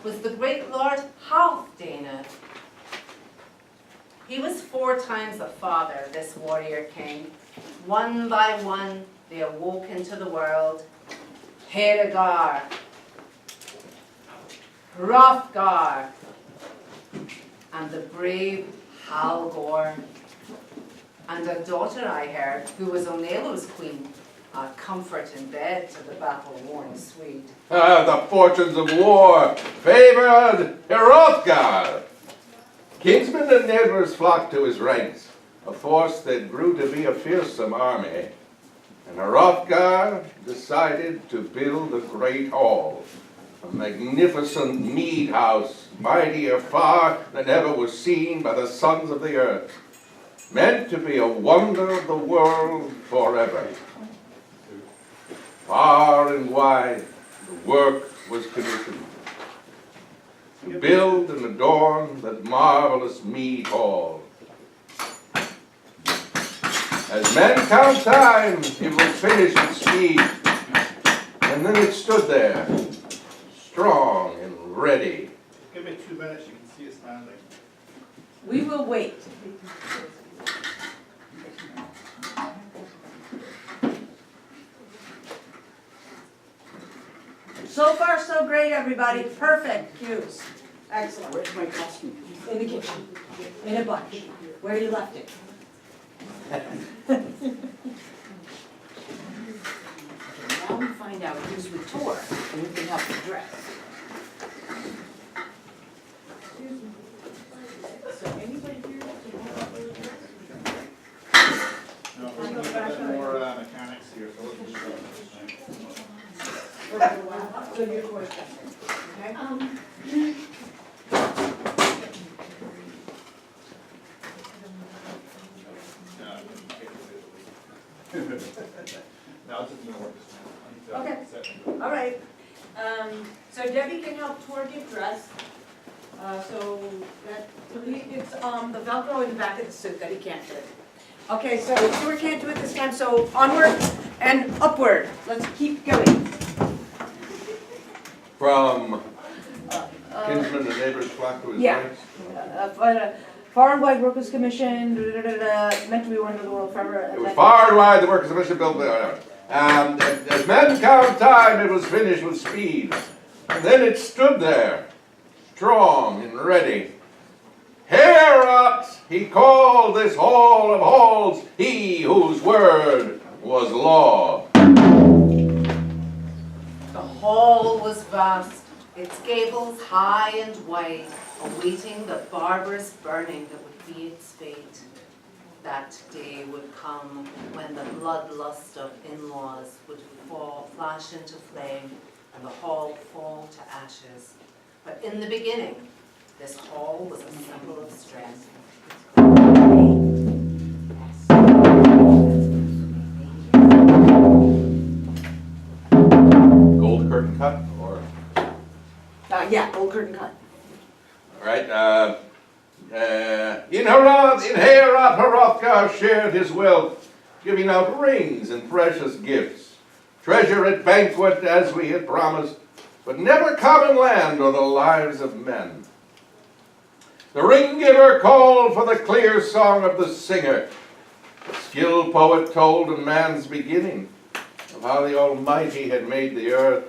was the great Lord Halfdane. He was 4 times a father, this warrior king. One by one, they awoke into the world. Haeregar, Hrothgar, and the brave Halgor. And a daughter I heard, who was O'Neill's queen, a comfort in bed to the battle-worn Swede. The fortunes of war favored Hrothgar. Kinsmen and neighbors flocked to his ranks, a force that grew to be a fearsome army. And Hrothgar decided to build a great hall, a magnificent mead house, mightier far than ever was seen by the sons of the earth, meant to be a wonder of the world forever. Far and wide, the work was commissioned to build and adorn that marvelous mead hall. As men count time, it will finish with speed, and then it stood there, strong and ready. Give it 2 minutes, you can see it standing. We will wait. So far, so great, everybody. Perfect cues. Excellent. Where's my costume? In the kitchen. In a bunch. Where you left it. Now we find out who's with Tor, and who can help the dress. So anybody here can help with the dress? No, we're going to get more mechanics here, so let's just go. So your question. Okay? Now it's just going to work this now. Okay. All right. So Debbie can help Tor get dressed. So that it's the Velcro in the back of the suit that he can't do. Okay, so Tor can't do it this time. So onward and upward. Let's keep going. From kinsmen and neighbors flocked to his Yeah. ranks. Far and wide workers commission, meant to be one of the world forever. It was far and wide, the workers of mission built there. And as men count time, it was finished with speed. And then it stood there, strong and ready. Hereat, he called this hall of halls, he whose word was law. The hall was vast, its gables high and wide, awaiting the barbarous burning that would be its fate. That day would come when the bloodlust of in-laws would flash into flame and the hall fall to ashes. But in the beginning, this hall was a symbol of strength. Gold curtain cut, or? Yeah, old curtain cut. All right, in Hereat, Hrothgar shared his wealth, giving out rings and precious gifts, treasure at banquet as we had promised, but never common land or the lives of men. The ring giver called for the clear song of the singer. The skilled poet told of man's beginning, of how the Almighty had made the earth,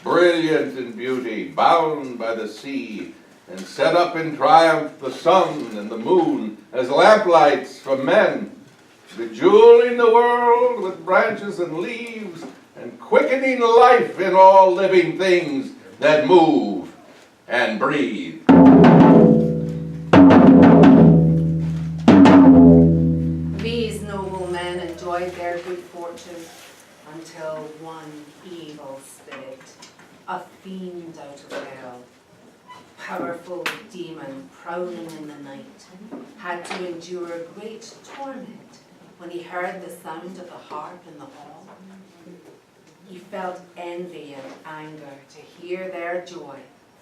brilliant in beauty, bound by the sea, and set up in triumph the sun and the moon as lamplights for men, bejeweling the world with branches and leaves, and quickening life in all living things that move and breathe. These noble men enjoyed their good fortune until one evil spirit, a fiend out of hell, powerful demon prowling in the night, had to endure great torment when he heard the sound of the harp in the hall. He felt envy and anger to hear their joy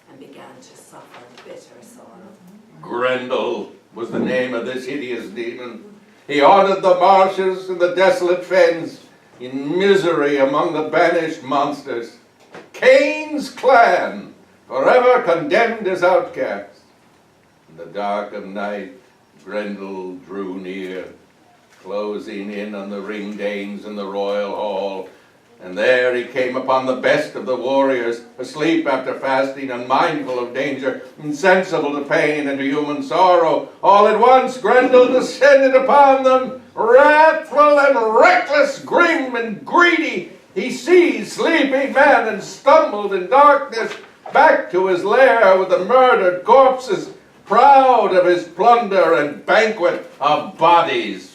and began to suffer bitter sorrow. Grendel was the name of this hideous demon. He haunted the marshes and the desolate fens, in misery among the banished monsters. Cain's clan forever condemned as outcasts. In the dark of night, Grendel drew near, closing in on the Ring-Danes in the royal hall. And there he came upon the best of the warriors, asleep after fasting, unmindful of danger, insensible to pain and to human sorrow. All at once Grendel descended upon them, wrathful and reckless, grim and greedy. He seized sleeping men and stumbled in darkness back to his lair with the murdered corpses, proud of his plunder and banquet of bodies.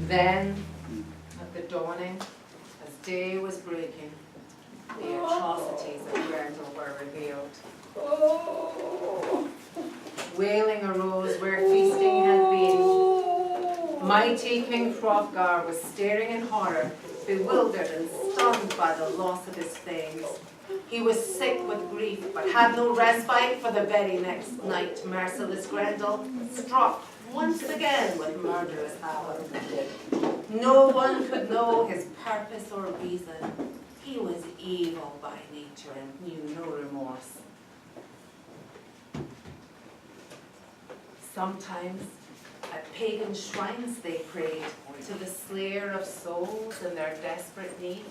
Then, at the dawning, as day was breaking, the atrocities of Grendel were revealed. Wailing arose where feasting had been. Mighty King Hrothgar was staring in horror, bewildered and stunned by the loss of his thanes. He was sick with grief, but had no respite, for the very next night merciless Grendel struck once again with murderous power. No one could know his purpose or reason. He was evil by nature and knew no remorse. Sometimes at pagan shrines they prayed to the slayer of souls in their desperate need.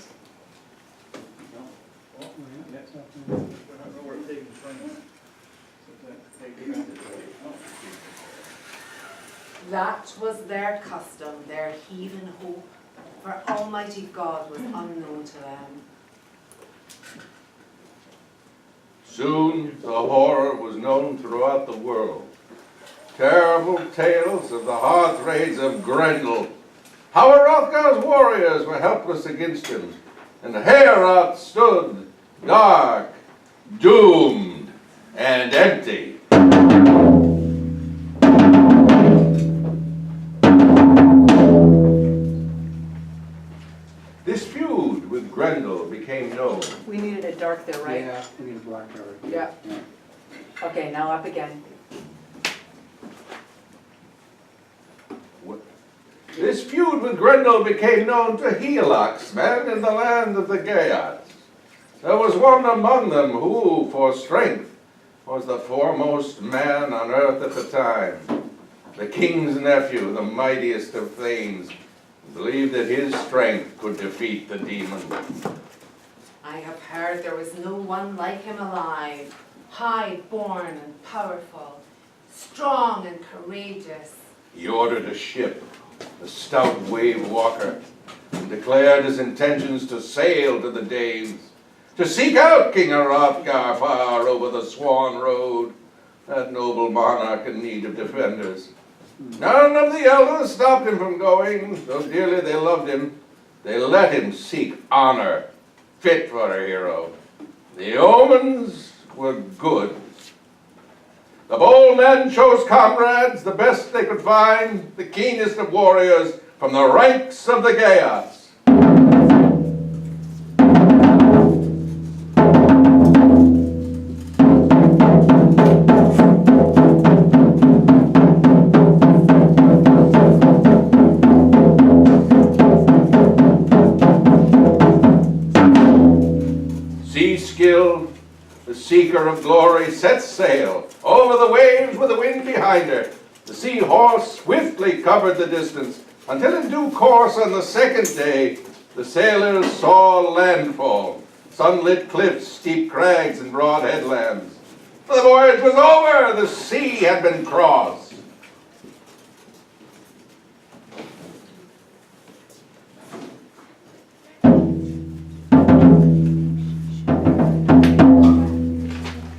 That was their custom, their heathen hope, for Almighty God was unknown to them. Soon the horror was known throughout the world. Terrible tales of the hearth raids of Grendel. How Hrothgar's warriors were helpless against him, and Heorot stood dark, doomed, and empty. This feud with Grendel became known. We needed it dark there, right? Yeah, we need a black cover. Yeah. Okay, now up again. This feud with Grendel became known to Heorot's men in the land of the Geats. There was one among them who, for strength, was the foremost man on earth at the time. The king's nephew, the mightiest of thanes, believed that his strength could defeat the demon. I have heard there was no one like him alive, high-born and powerful, strong and courageous. He ordered a ship, a stout wave walker, and declared his intentions to sail to the Danes, to seek out King Hrothgar far over the Swan Road, that noble monarch in need of defenders. None of the elders stopped him from going, though dearly they loved him. They let him seek honor, fit for a hero. The omens were good. The bold men chose comrades, the best they could find, the keenest of warriors from the ranks of the Geats. Sea skill, the seeker of glory, set sail over the waves with the wind behind her. The sea horse swiftly covered the distance, until in due course on the second day, the sailors saw landfall, sunlit cliffs, steep crags, and broad headlands. The voyage was over, the sea had been crossed.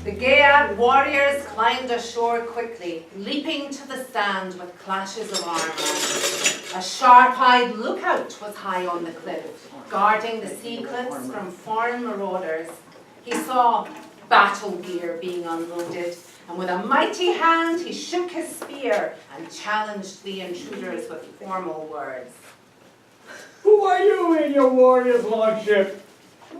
The Geat warriors climbed ashore quickly, leaping to the sand with clashes of armor. A sharp-eyed lookout was high on the cliff, guarding the sea cliffs from foreign marauders. He saw battle gear being unloaded, and with a mighty hand he shook his spear and challenged the intruders with formal words. Who are you in your warrior's lordship?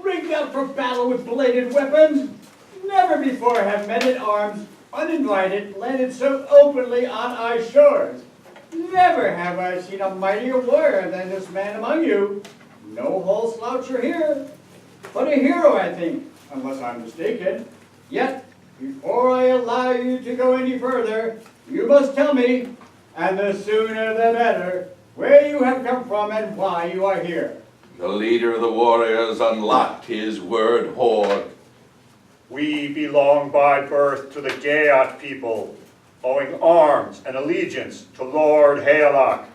Rigged out for battle with bladed weapons? Never before have men at arms, uninvited, landed so openly on our shores. Never have I seen a mightier warrior than this man among you. No whole sloucher here, but a hero, I think, unless I'm mistaken. Yet, before I allow you to go any further, you must tell me, and the sooner the better, where you have come from and why you are here. The leader of the warriors unlocked his word hoard. We belong by birth to the Geat people, owing arms and allegiance to Lord Haelach.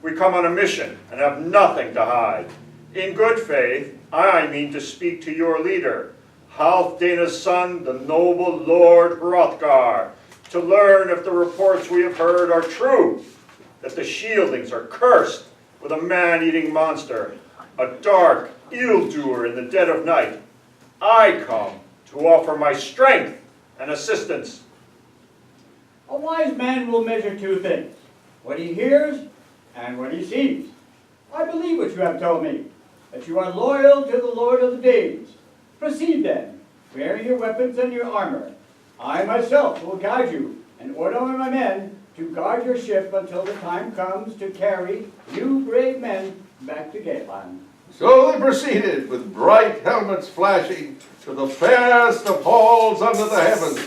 We come on a mission and have nothing to hide. In good faith, I mean to speak to your leader, Halfdane's son, the noble Lord Hrothgar, to learn if the reports we have heard are true, that the Shieldings are cursed with a man-eating monster, a dark evildoer in the dead of night. I come to offer my strength and assistance. A wise man will measure two things, what he hears and what he sees. I believe what you have told me, that you are loyal to the Lord of the Danes. Proceed then, bearing your weapons and your armor. I myself will guide you and order my men to guard your ship until the time comes to carry you brave men back to Gaelan. So they proceeded, with bright helmets flashing, to the fairest of halls under the heavens.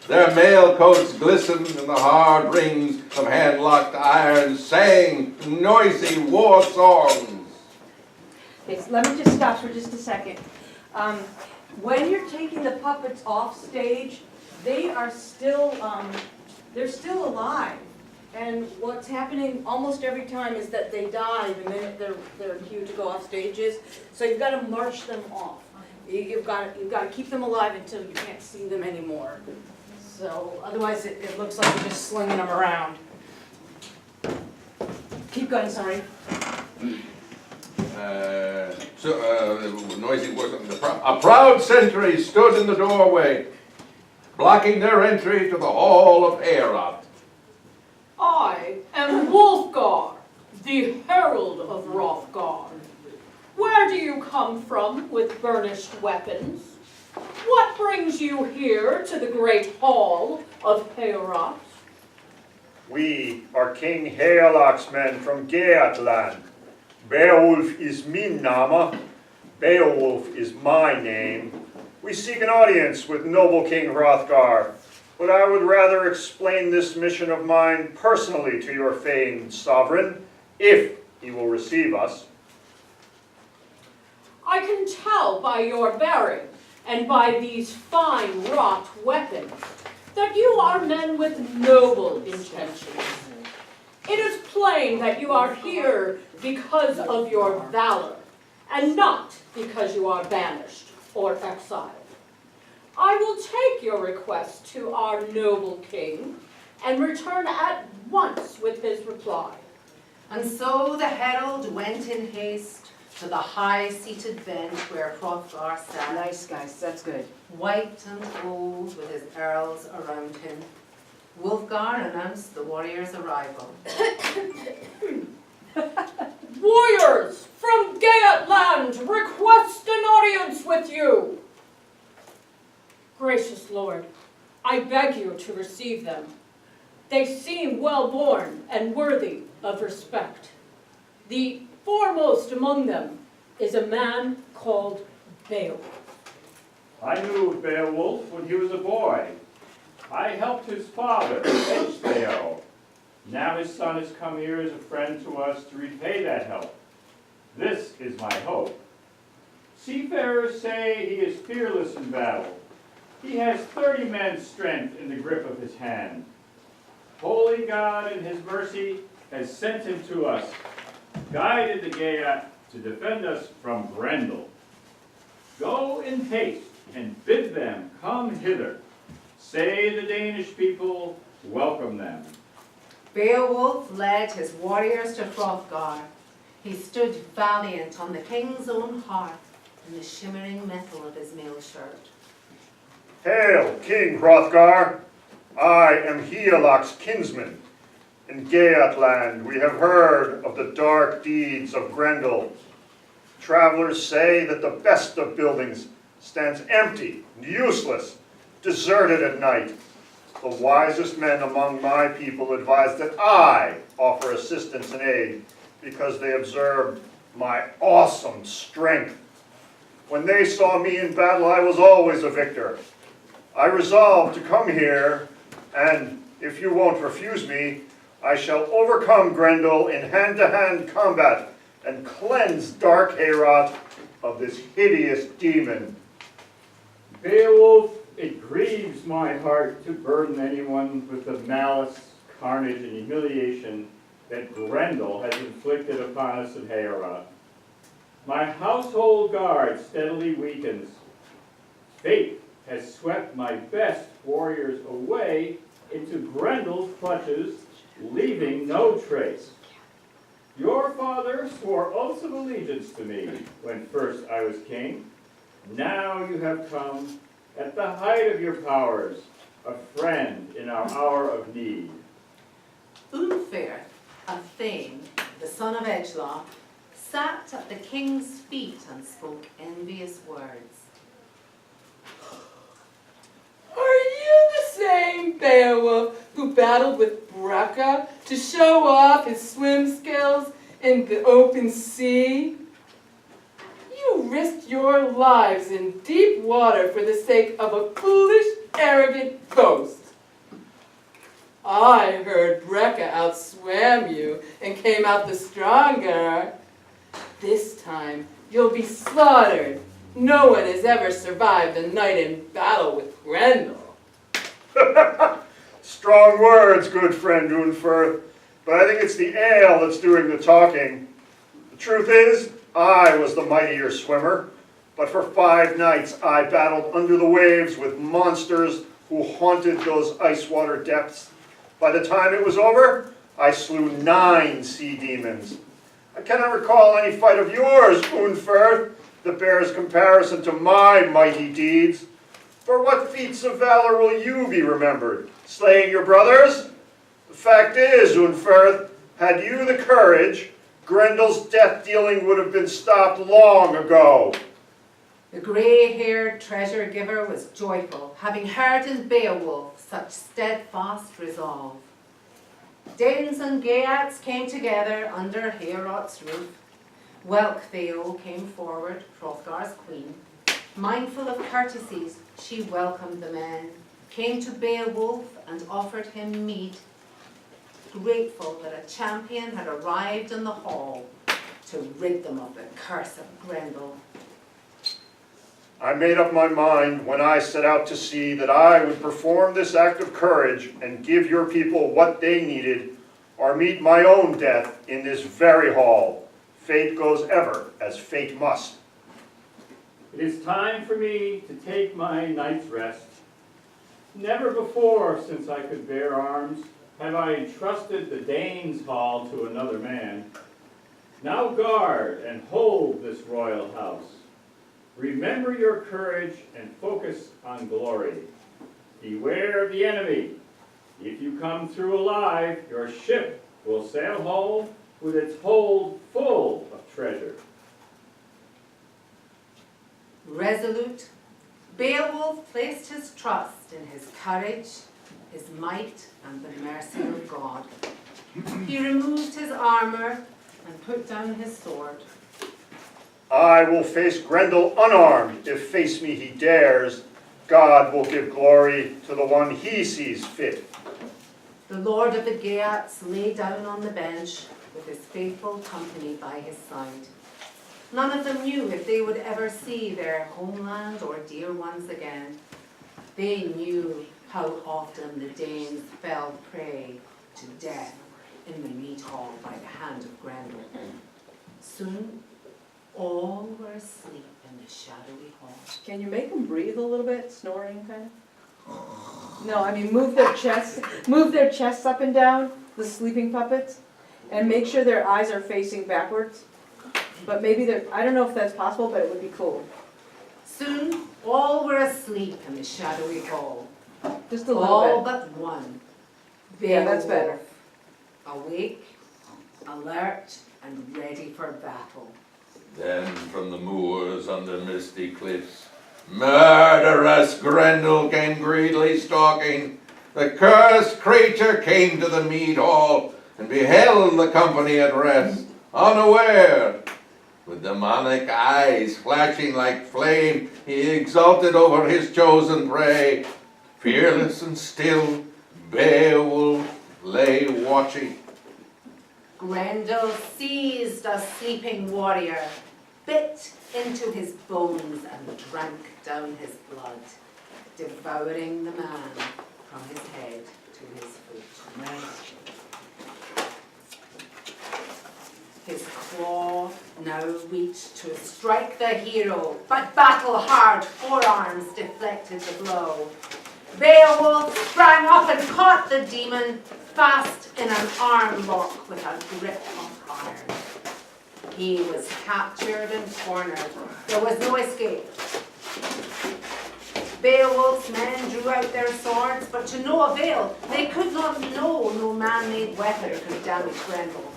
Their mail coats glistened, and the hard rings of hand-locked iron sang noisy war songs. Okay, so let me just stop for just a second. When you're taking the puppets off stage, they are still, they're still alive. And what's happening almost every time is that they die the minute they're cued to go off stages. So you've got to march them off. You've got to keep them alive until you can't see them anymore. So otherwise it looks like you're just slinging them around. Keep going, sorry. Noisy was a proud sentry stood in the doorway, blocking their entry to the hall of Heorot. I am Wulfgar, the herald of Hrothgar. Where do you come from with burnished weapons? What brings you here to the great hall of Heorot? We are King Haelach's men from Geatland. Beowulf is min name. Beowulf is my name. We seek an audience with noble King Hrothgar, but I would rather explain this mission of mine personally to your famed sovereign, if he will receive us. I can tell by your bearing and by these fine wrought weapons that you are men with noble intentions. It is plain that you are here because of your valor, and not because you are banished or exiled. I will take your request to our noble king and return at once with his reply. And so the herald went in haste to the high-seated bench where Hrothgar sat. Nice, guys, that's good. White and old, with his earls around him. Wulfgar announced the warrior's arrival. Warriors from Geatland request an audience with you. Gracious Lord, I beg you to receive them. They seem well-born and worthy of respect. The foremost among them is a man called Beowulf. I knew Beowulf when he was a boy. I helped his father, Ecgtheow. Now his son has come here as a friend to us to repay that help. This is my hope. Seafarers say he is fearless in battle. He has 30 men's strength in the grip of his hand. Holy God in his mercy has sent him to us, guided the Geat to defend us from Grendel. Go in haste and bid them come hither. Say the Danish people welcome them. Beowulf led his warriors to Hrothgar. He stood valiant on the king's own hearth in the shimmering metal of his mail shirt. Hail, King Hrothgar! I am Haelach's kinsman. In Geatland we have heard of the dark deeds of Grendel. Travelers say that the best of buildings stands empty and useless, deserted at night. the wisest men among my people advised that I offer assistance and aid because they observed my awesome strength. When they saw me in battle, I was always a victor. I resolved to come here, and if you won't refuse me, I shall overcome Grendel in hand-to-hand combat and cleanse dark Heorot of this hideous demon. Beowulf, it grieves my heart to burden anyone with the malice, carnage, and humiliation that Grendel has inflicted upon us in Heorot. My household guard steadily weakens. Fate has swept my best warriors away into Grendel's clutches, leaving no trace. Your father swore oaths of allegiance to me when first I was king. Now you have come, at the height of your powers, a friend in our hour of need. Unfair of Thane, the son of Edgelot, sat at the king's feet and spoke envious words. Are you the same Beowulf who battled with Breca to show off his swim skills in the open sea? You risked your lives in deep water for the sake of a foolish, arrogant boast. I heard Breca outswam you and came out the stronger. This time you'll be slaughtered. No one has ever survived a night in battle with Grendel. Strong words, good friend Unferth, but I think it's the ale that's doing the talking. The truth is, I was the mightier swimmer, but for 5 nights I battled under the waves with monsters who haunted those ice water depths. By the time it was over, I slew 9 sea demons. I cannot recall any fight of yours, Unferth, that bears comparison to my mighty deeds. For what feats of valor will you be remembered? Slaying your brothers? The fact is, Unferth, had you the courage, Grendel's death-dealing would have been stopped long ago. The grey-haired treasure giver was joyful, having heard in Beowulf such steadfast resolve. Danes and Geats came together under Heorot's roof. Welctheo came forward, Hrothgar's queen. Mindful of courtesies, she welcomed the men, came to Beowulf and offered him mead, grateful that a champion had arrived in the hall to rid them of the curse of Grendel. I made up my mind when I set out to sea that I would perform this act of courage and give your people what they needed, or meet my own death in this very hall. Fate goes ever as fate must. It is time for me to take my night's rest. Never before, since I could bear arms, have I entrusted the Danes' hall to another man. Now guard and hold this royal house. Remember your courage and focus on glory. Beware of the enemy. If you come through alive, your ship will sail home with its hold full of treasure. Resolute, Beowulf placed his trust in his courage, his might, and the mercy of God. He removed his armor and put down his sword. I will face Grendel unarmed. If face me he dares, God will give glory to the one he sees fit. The Lord of the Geats lay down on the bench with his faithful company by his side. None of them knew if they would ever see their homeland or dear ones again. They knew how often the Danes fell prey to death in the mead hall by the hand of Grendel. Soon, all were asleep in the shadowy hall. Can you make them breathe a little bit, snoring kind of? No, I mean move their chests up and down, the sleeping puppets, and make sure their eyes are facing backwards. But maybe they're, I don't know if that's possible, but it would be cool. Soon, all were asleep in the shadowy hall. Just a little All bit. but one. Yeah, that's better. Awake, alert, and ready for battle. Then from the moors under misty cliffs, murderous Grendel came greedily stalking, the cursed creature came to the mead hall and beheld the company at rest, unaware. With demonic eyes flashing like flame, he exulted over his chosen prey. Fearless and still, Beowulf lay watching. Grendel seized a sleeping warrior, bit into his bones and drank down his blood, devouring the man from his head to his foot. His claw now reached to strike the hero, but battle-hard forearms deflected the blow. Beowulf sprang up and caught the demon, fast in an arm lock with a grip of iron. He was captured and cornered. There was no escape. Beowulf's men drew out their swords, but to no avail. They could not know no man-made weapon could damage Grendel.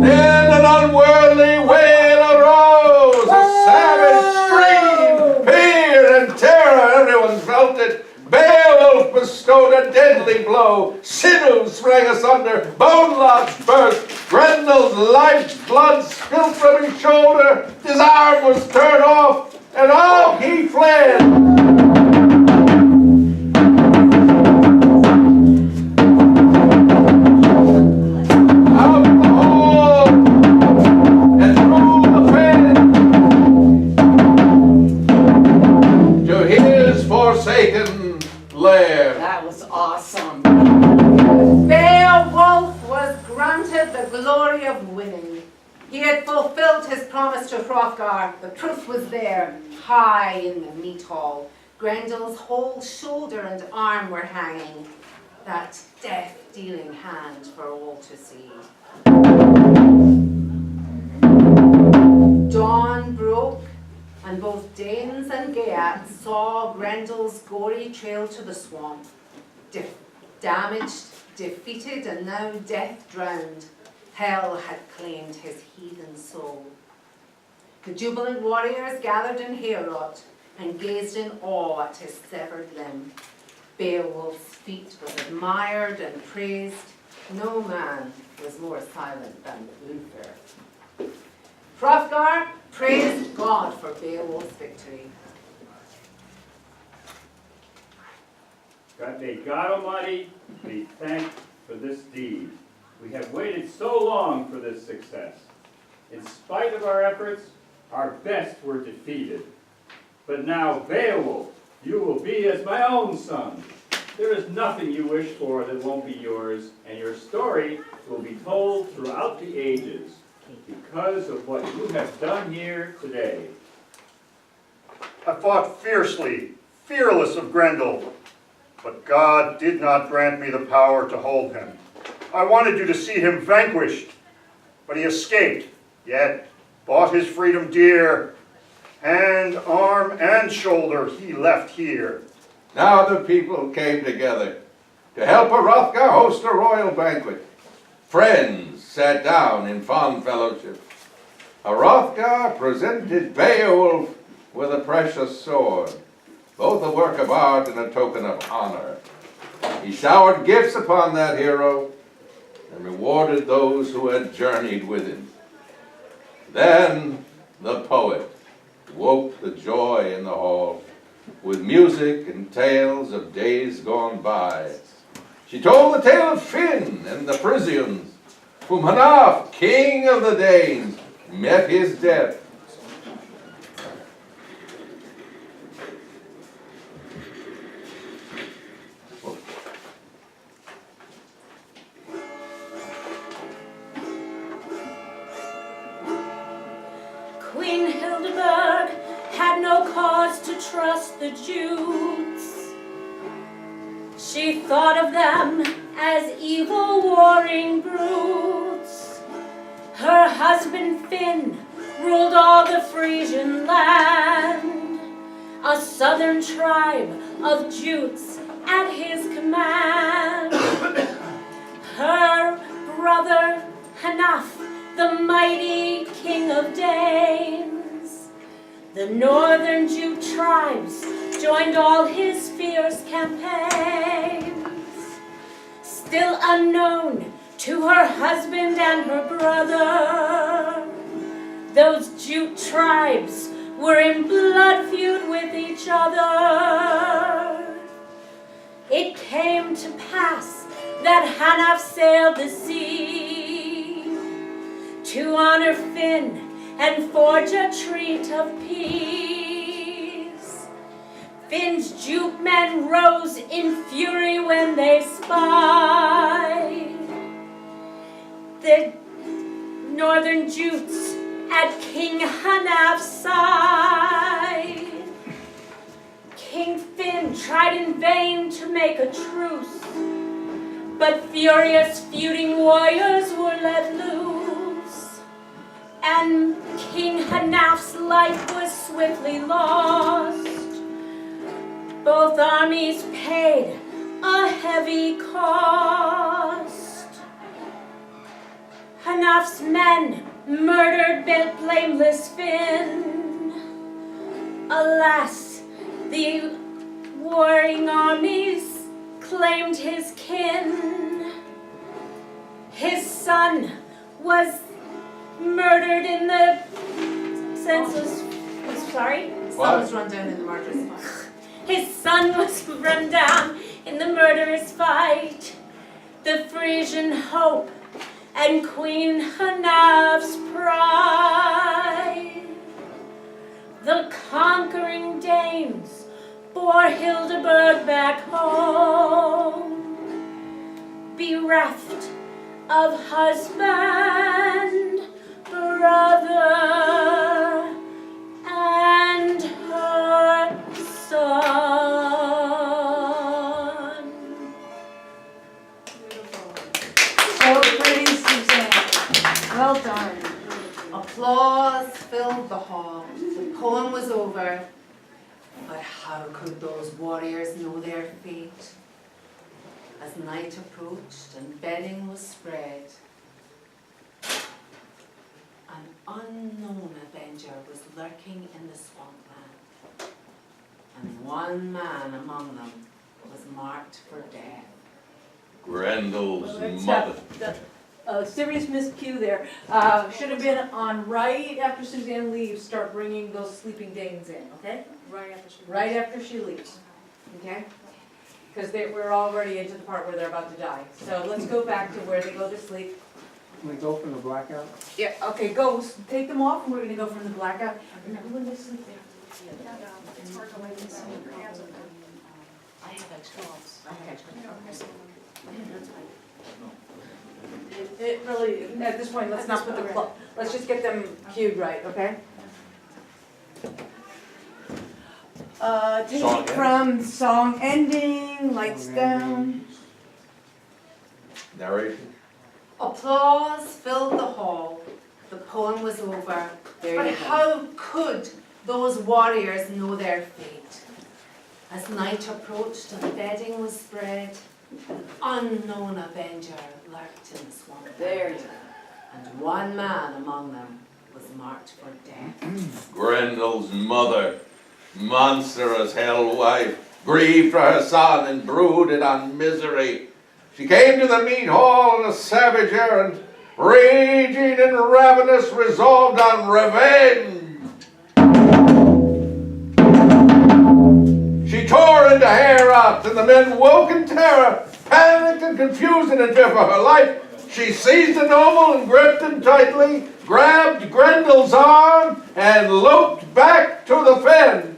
Then an unworldly wail arose, a savage scream, fear and terror, everyone felt it. Beowulf bestowed a deadly blow, sinews sprang asunder, bone locks burst, Grendel's life blood spilled from his shoulder, his arm was turned off, and off he fled. Forsaken lair. That was awesome. Beowulf was granted the glory of winning. He had fulfilled his promise to Hrothgar. The proof was there, high in the meat hall. Grendel's whole shoulder and arm were hanging, that death-dealing hand for all to see. Dawn broke, and both Danes and Geats saw Grendel's gory trail to the swamp. Damaged, defeated, and now death-drowned, hell had claimed his heathen soul. The jubilant warriors gathered in Heorot and gazed in awe at his severed limb. Beowulf's feat was admired and praised. No man was more silent than Uther. Hrothgar praised God for Beowulf's victory. May God Almighty be thanked for this deed. We have waited so long for this success. In spite of our efforts, our best were defeated. But now, Beowulf, you will be as my own son. There is nothing you wish for that won't be yours, and your story will be told throughout the ages because of what you have done here today. I fought fiercely, fearless of Grendel, but God did not grant me the power to hold him. I wanted you to see him vanquished, but he escaped, yet bought his freedom dear. Hand, arm, and shoulder he left here. Now the people came together to help Hrothgar host a royal banquet. Friends sat down in fond fellowship. Hrothgar presented Beowulf with a precious sword, both a work of art and a token of honor. He showered gifts upon that hero and rewarded those who had journeyed with him. Then the poet woke the joy in the hall with music and tales of days gone by. She told the tale of Finn and the Frisians, whom Hrungnir, king of the Danes, met his death. Queen Hildeburh had no cause to trust the Jutes. She thought of them as evil warring brutes. Her husband Finn ruled all the Frisian land, a southern tribe of Jutes at his command. Her brother Hrungnir, the mighty king of Danes, The northern Jute tribes joined all his fierce campaigns. Still unknown to her husband and her brother, those Jute tribes were in blood feud with each other. It came to pass that Hanaf sailed the sea to honor Finn and forge a treaty of peace. Finn's Jute men rose in fury when they spied the northern Jutes at King Hanaf's side. King Finn tried in vain to make a truce, but furious feuding warriors were let loose, and King Hanaf's life was swiftly lost. Both armies paid a heavy cost. Hanaf's men murdered blameless Finn. Alas, the warring armies claimed his kin. His son was murdered in the senseless, Son was run down in the murderous fight. his son was run down in the murderous fight. The Frisian hope and Queen Hanaf's pride. The conquering Danes bore Hildeburh back home, bereft of husband, brother, and her son. So pretty, Suzanne. Well done. Applause filled the hall. The poem was over. But how could those warriors know their fate? As night approached and bedding was spread, an unknown avenger was lurking in the swampland, and one man among them was marked for death. Grendel's Let's mother. have serious miscue there. Should have been on right after Suzanne leaves, start bringing those sleeping Danes in, okay? Right after she leaves, okay? Because we're already into the part where they're about to die. So let's go back to where they go to sleep. Can we go from the blackout? Yeah, okay, go, take them off, and we're gonna go from the blackout. Remember when they sleep there? I have extra. It really, at this point, let's not put the clock, let's just get them cued right, okay? Take Song it from song ending, lights down. Narration. Applause filled the hall. The poem was over. But how could those warriors know their fate? As night approached and bedding was spread, an unknown avenger lurked in the swamp. There you go. And one man among them was marked for death. Grendel's mother, monstrous hell wife, grieved for her son and brooded on misery. She came to the mead hall in a savage errand, raging and ravenous, resolved on revenge. She tore into Heorot, and the men woke in terror, panicked and confused in a fear for her life. She seized the noble and gripped him tightly, grabbed Grendel's arm, and loped back to the fen.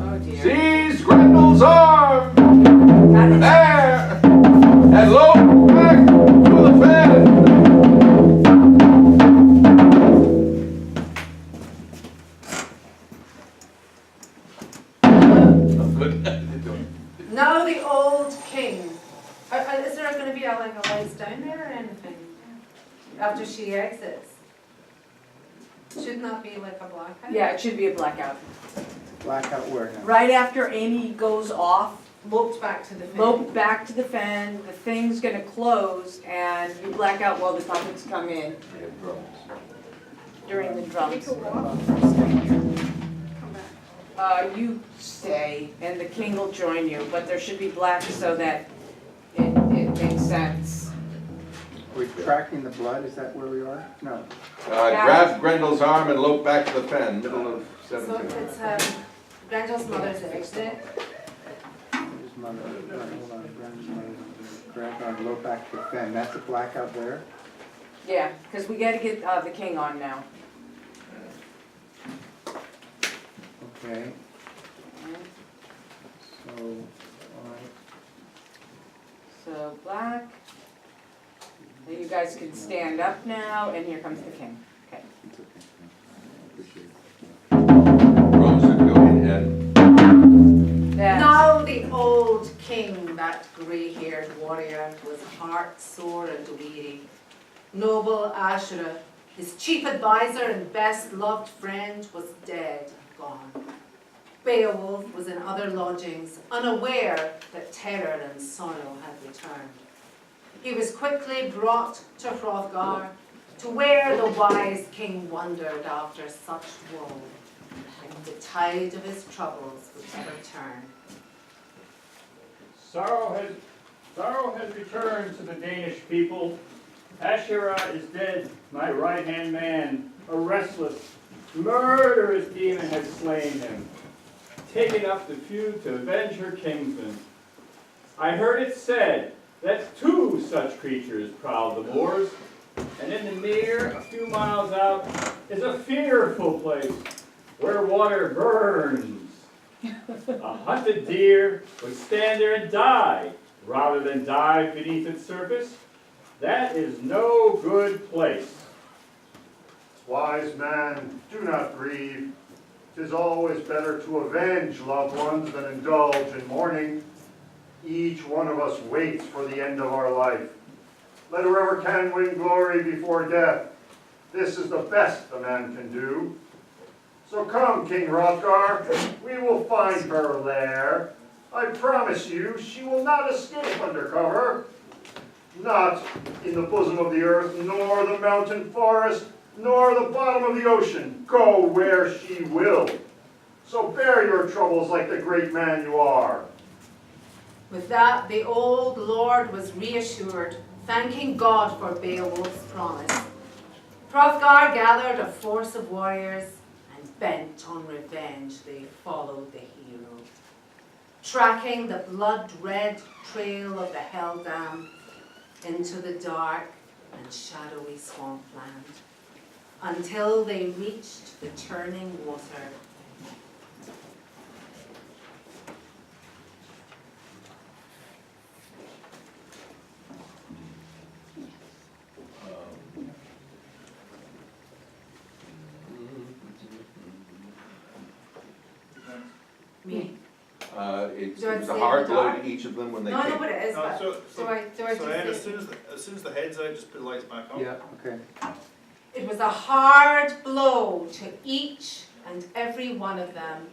Oh dear. Seized Grendel's arm, there, and loped back to the fen. Good. Now the old king. Is there going to be like a lights down there or anything after she exits? Shouldn't that be like a blackout? Yeah, it should be a blackout. Blackout where now? Right after Amy goes off, Loped back to the fen. lope back to the fen, the thing's gonna close, and you black out while the puppets come in. during the drums. You stay, and the king will join you, but there should be black so that it makes sense. We're tracking the blood, is that where we are? No. Grab Grendel's arm and lope back to the fen, middle of So 17. it's Grendel's mother's exit. His mother, hold on, Brandon's mother, grab on, low back to Fen, that's a blackout there? Yeah, because we gotta get the king on now. Okay, so, alright, So black. Then you guys can stand up now, and here comes the king. Okay. it's okay, appreciate it. Rosa, go ahead. That's- Now the old king, that grey-haired warrior, was heart-sore and weary. Noble Ashura, his chief advisor and best-loved friend, was dead and gone. Beowulf was in other lodgings, unaware that terror and sorrow had returned. He was quickly brought to Hrothgar, to where the wise king wandered after such woe, and the tide of his troubles would never turn. Sorrow has returned to the Danish people. Ashura is dead, my right-hand man, a restless, murderous demon has slain him, taken up the feud to avenge her kinsman. I heard it said that 2 such creatures prowl the moors, and in the mere a few miles out is a fearful place where water burns. A hunted deer would stand there and die rather than dive beneath its surface. That is no good place. Wise man, do not grieve. 'Tis always better to avenge loved ones than indulge in mourning. Each one of us waits for the end of our life. Let whoever can win glory before death. This is the best a man can do. So come, King Hrothgar, we will find her lair. I promise you, she will not escape under cover. Not in the bosom of the earth, nor the mountain forest, nor the bottom of the ocean. Go where she will. So bear your troubles like the great man you are. With that, the old lord was reassured, thanking God for Beowulf's promise. Hrothgar gathered a force of warriors, and bent on revenge, they followed the hero. Tracking the blood-red trail of the Helldam into the dark and shadowy swampland, until they reached the churning water. Me. It Do I was say a it hard in the blow dark? to each of them when they No, I know came. what it is, but So do I just Ed, say as it? soon as the head's out, just put the lights back on. Yeah, okay. It was a hard blow to each and every one of them